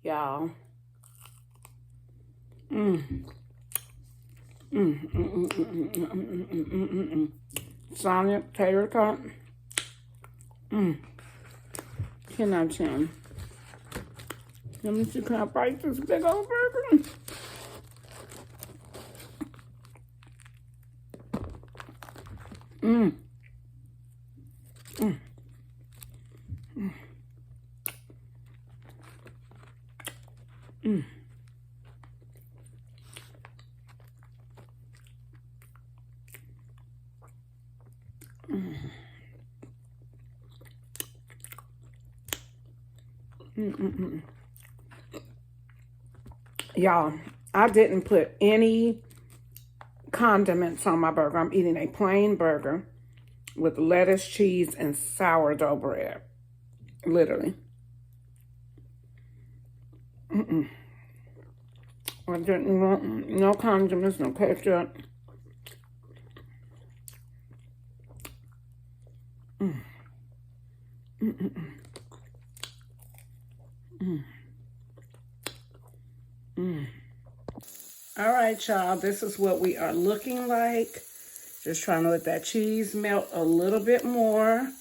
y'all. Sonia tater tot. Cannot tell. Let me see, can I bite this big old burger? Y'all, I didn't put any condiments on my burger. I'm eating a plain burger with lettuce, cheese, and sourdough bread. Literally. I didn't want no condiments, no ketchup. All right, y'all, this is what we are looking like. Just trying to let that cheese melt a little bit more.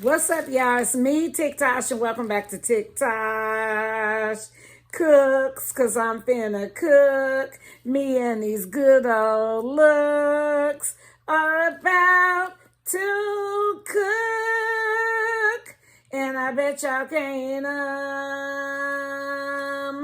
What's up, y'all? It's me, Tiktoshh, and welcome back to Tiktoshh Cooks, because I'm finna cook. Me and these good old looks are about to cook. And I bet y'all can't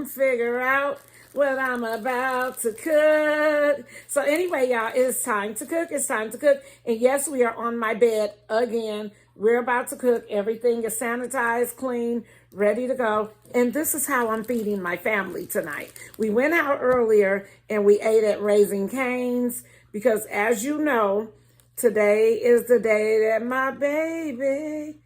figure out what I'm about to cook. So anyway, y'all, it's time to cook. It's time to cook. And yes, we are on my bed again. We're about to cook. Everything is sanitized, clean, ready to go. And this is how I'm feeding my family tonight. We went out earlier and we ate at Raising Cane's because, as you know, today is the day that my baby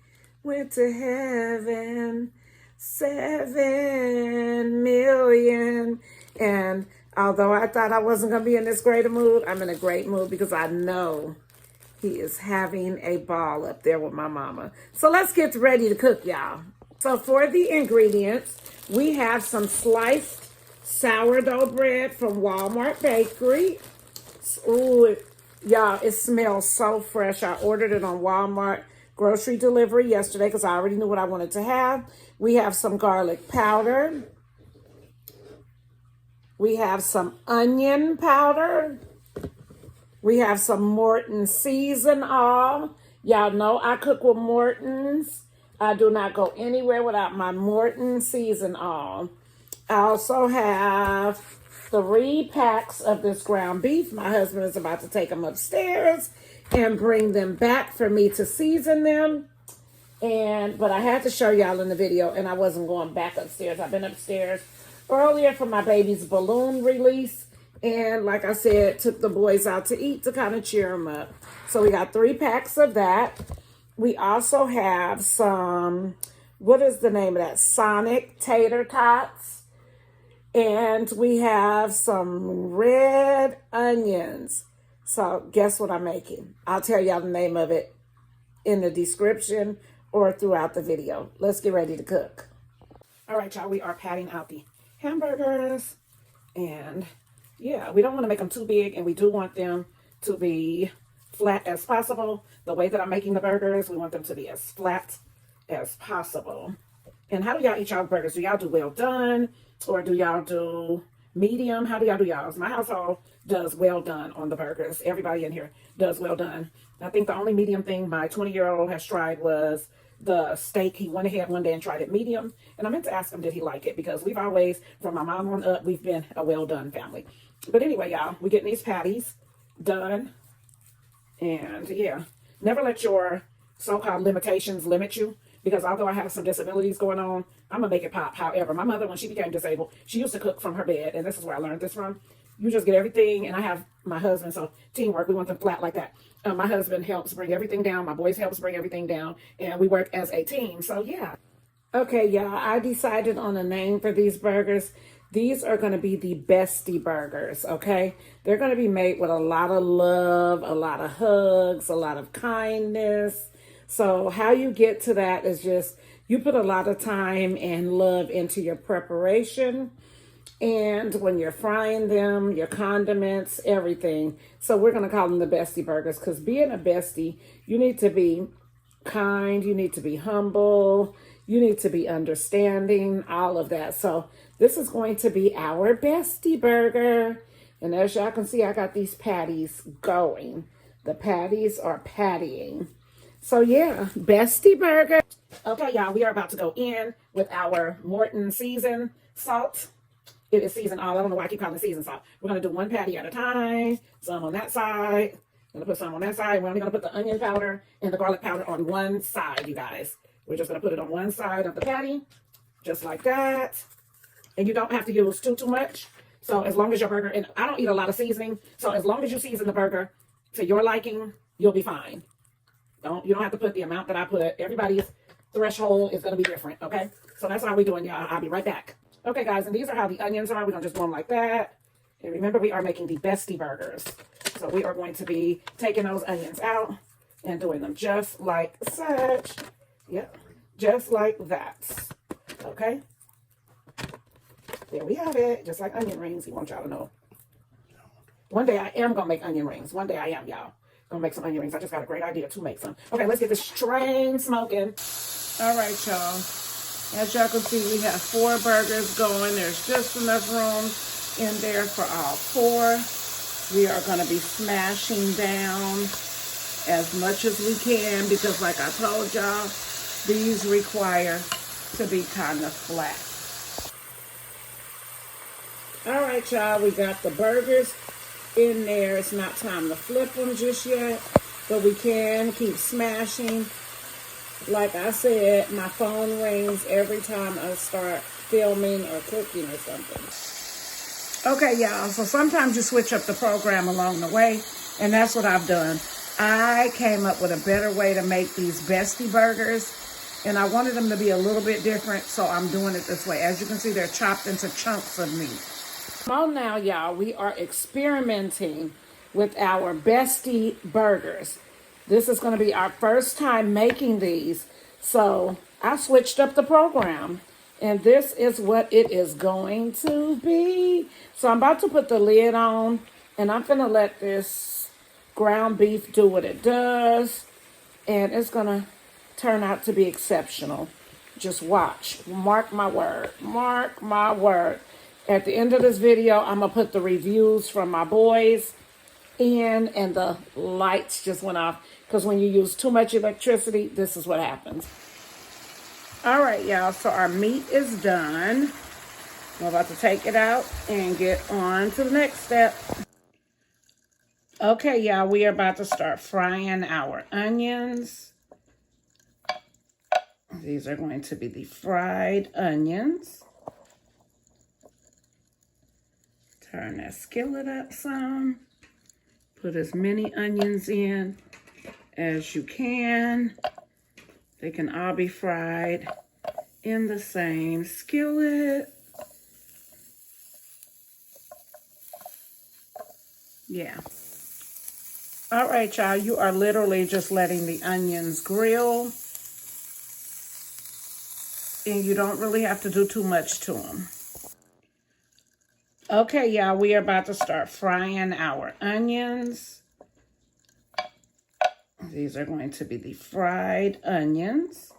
went to heaven. 7 million. And although I thought I wasn't going to be in this great a mood, I'm in a great mood because I know he is having a ball up there with my mama. So let's get ready to cook, y'all. So for the ingredients, we have some sliced sourdough bread from Walmart Bakery. Ooh, y'all, it smells so fresh. I ordered it on Walmart grocery delivery yesterday because I already knew what I wanted to have. We have some garlic powder. We have some onion powder. We have some Morton season all. Y'all know I cook with Morton's. I do not go anywhere without my Morton season all. I also have 3 packs of this ground beef. My husband is about to take them upstairs and bring them back for me to season them. But I had to show y'all in the video, and I wasn't going back upstairs. I've been upstairs earlier for my baby's balloon release. And like I said, took the boys out to eat to kind of cheer them up. So we got 3 packs of that. We also have some, what is the name of that? Sonic tater tots. And we have some red onions. So guess what I'm making? I'll tell y'all the name of it in the description or throughout the video. Let's get ready to cook. All right, y'all, we are patting out the hamburgers. And yeah, we don't want to make them too big, and we do want them to be flat as possible. The way that I'm making the burgers, we want them to be as flat as possible. And how do y'all eat y'all burgers? Do y'all do well done, or do y'all do medium? How do y'all do y'all's? My household does well done on the burgers. Everybody in here does well done. I think the only medium thing my 20-year-old has tried was the steak. He went ahead one day and tried it medium. And I meant to ask him, did he like it? Because we've always, from my mom on up, we've been a well done family. But anyway, y'all, we're getting these patties done. And yeah, never let your so-called limitations limit you. Because although I have some disabilities going on, I'm going to make it pop. However, my mother, when she became disabled, she used to cook from her bed. And this is where I learned this from. You just get everything. And I have my husband, so teamwork, we want them flat like that. My husband helps bring everything down. My boys helps bring everything down. And we work as a team. So yeah. Okay, y'all, I decided on a name for these burgers. These are going to be the Bestie burgers, okay? They're going to be made with a lot of love, a lot of hugs, a lot of kindness. So how you get to that is just you put a lot of time and love into your preparation. And when you're frying them, your condiments, everything. So we're going to call them the Bestie Burgers, because being a bestie, you need to be kind, you need to be humble, you need to be understanding, all of that. So this is going to be our Bestie Burger. And as y'all can see, I got these patties going. The patties are pattying. So yeah, Bestie Burger. Okay, y'all, we are about to go in with our Morton seasoned salt. It is seasoned all. I don't know why I keep calling it seasoned salt. We're going to do one patty at a time. Some on that side. I'm going to put some on that side. We're only going to put the onion powder and the garlic powder on one side, you guys. We're just going to put it on one side of the patty. Just like that. And you don't have to use too much. So as long as your burger, and I don't eat a lot of seasoning. So as long as you season the burger to your liking, you'll be fine. You don't have to put the amount that I put. Everybody's threshold is going to be different, okay? So that's how we're doing, y'all. I'll be right back. Okay, guys, and these are how the onions are. We're going to just do them like that. And remember, we are making the Bestie Burgers. So we are going to be taking those onions out and doing them just like such. Yep, just like that. Okay? There we have it. Just like onion rings. He wants y'all to know. One day I am going to make onion rings. One day I am, y'all. Going to make some onion rings. I just got a great idea to make some. Okay, let's get this train smoking. All right, y'all. As y'all can see, we have 4 burgers going. There's just enough room in there for all 4. We are going to be smashing down as much as we can because, like I told y'all, these require to be kind of flat. All right, y'all, we got the burgers in there. It's not time to flip them just yet, but we can keep smashing. Like I said, my phone rings every time I start filming or cooking or something. Okay, y'all, so sometimes you switch up the program along the way, and that's what I've done. I came up with a better way to make these Bestie Burgers, and I wanted them to be a little bit different, so I'm doing it this way. As you can see, they're chopped into chunks of meat. Come on now, y'all, we are experimenting with our Bestie Burgers. This is going to be our first time making these. So I switched up the program. And this is what it is going to be. So I'm about to put the lid on. And I'm going to let this ground beef do what it does. And it's going to turn out to be exceptional. Just watch. Mark my word. Mark my word. At the end of this video, I'm going to put the reviews from my boys in, and the lights just went off because when you use too much electricity, this is what happens. All right, y'all, so our meat is done. I'm about to take it out and get on to the next step. Okay, y'all, we are about to start frying our onions. These are going to be the fried onions. Turn that skillet up some. Put as many onions in as you can. They can all be fried in the same skillet. Yeah. All right, y'all, you are literally just letting the onions grill. And you don't really have to do too much to them. Okay, y'all, we are about to start frying our onions. These are going to be the fried onions.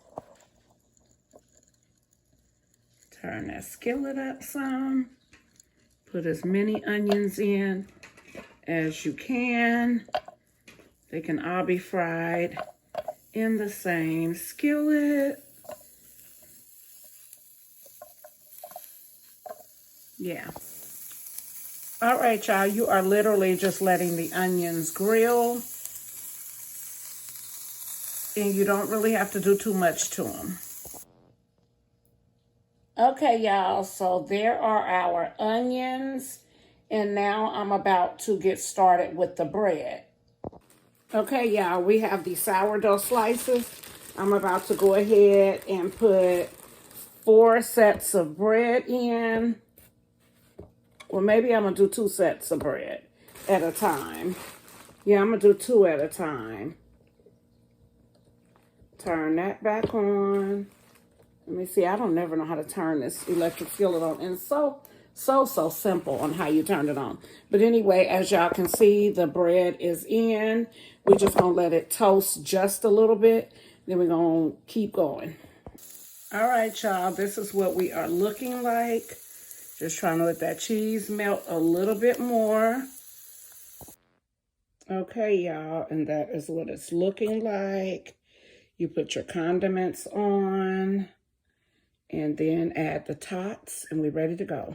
Turn that skillet up some. Put as many onions in as you can. They can all be fried in the same skillet. Yeah. All right, y'all, you are literally just letting the onions grill. And you don't really have to do too much to them. Okay, y'all, so there are our onions. And now I'm about to get started with the bread. Okay, y'all, we have the sourdough slices. I'm about to go ahead and put 4 sets of bread in. Well, maybe I'm going to do 2 sets of bread at a time. Yeah, I'm going to do 2 at a time. Turn that back on. Let me see. I don't never know how to turn this electric skillet on. And it's so simple on how you turn it on. But anyway, as y'all can see, the bread is in. We're just going to let it toast just a little bit. Then we're going to keep going. All right, y'all. This is what we are looking like. Just trying to let that cheese melt a little bit more. Okay, y'all. And that is what it's looking like. You put your condiments on. And then add the tots, and we're ready to go.